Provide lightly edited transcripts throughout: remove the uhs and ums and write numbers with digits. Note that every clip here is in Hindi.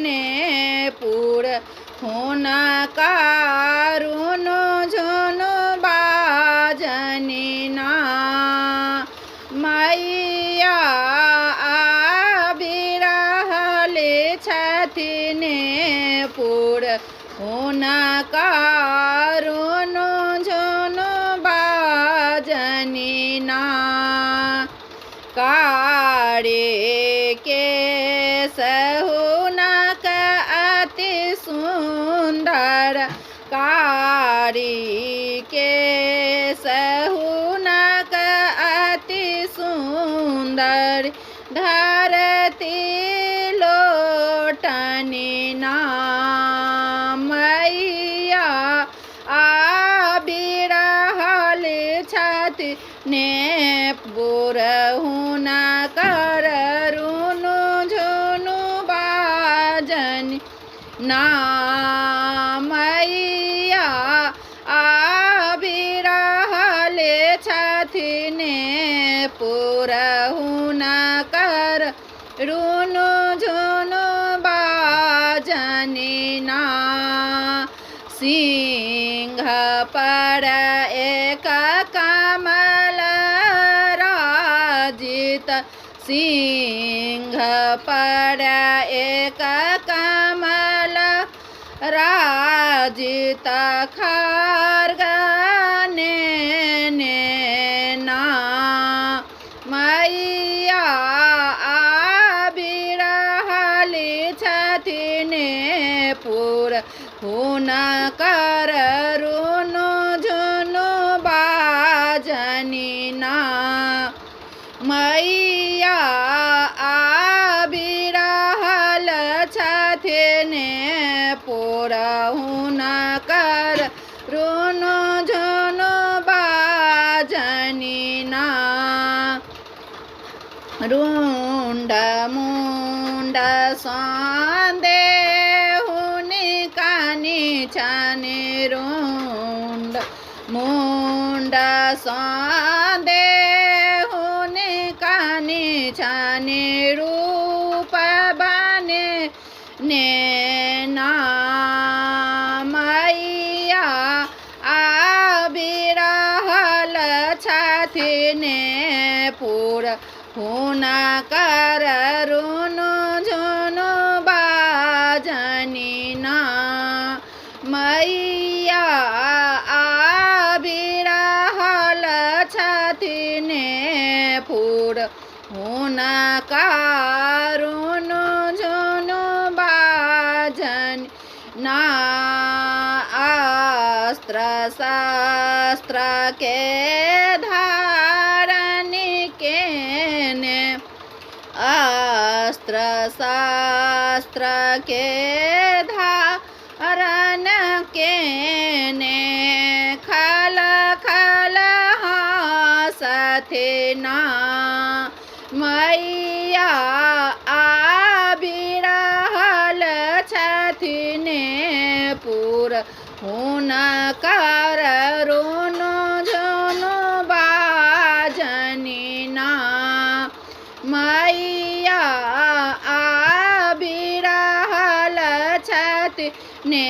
ने पुर हुना कारुनो झुनु बाजनी ना मैया आबिरहले छथिने पुर हुना कारुनो झुनु बाजनी ना कारे के सहुनक अति सुंदर कारी के सहुनक अति सुंदर धरती लोटनी ना मैया आबिरहले छथिने पुर हुना कारुनो झुनु बाजनी ना मैया आबिरहले छथिने पुर हुना कारुनो झुनु बाजनी ना सिंह पर एक कमल राजित सिंह पर एक कमल राजित खड्ग ने ना मैया आबिरहले छथिने पुर हुना कारुनो झुनु बाजनी ना मैया आबिरहले छथिने पुर हुना कारुनो झुनु बाजनी ना रुंड मुंड संदेहुनि कानी छाने रुंड मुंड संदेहुनि कानी छाने रूप बने ने ना मैया आबिरहले छथिने पुर हुना कारुनो झुनु बाजनी ना मैया आबिरहले छथिने पुर हुना कारुनो झुनु बाजनी ना अस्त्र शस्त्र के धारण के ने अस्त्र शस्त्र के धारण के ने खल खल हंसते ना मैया आबिरहले छथिने पुर हुना कारुनो झुनु बाजनी ना मैया आबिरहले छथिने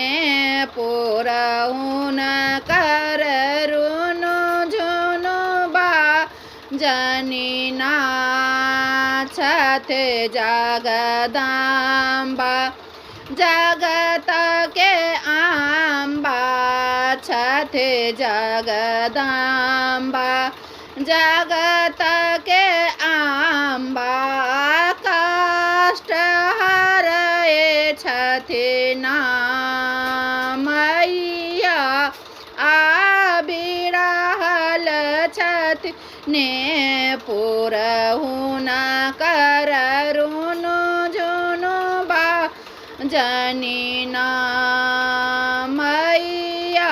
पुर हुना कारुनो झुनु बाजनी ना छथे जगदम्बा जगत के आम्बा छथे जगदम्बा जगत के आम्बा कष्ट हरे छथे ना मैया आबिरहले छथिने पुर हुना कारुनो झुनु बाजनी ना मैया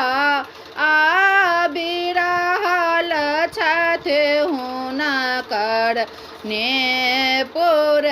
आबिरहले छथिने हुना कारुनो पुर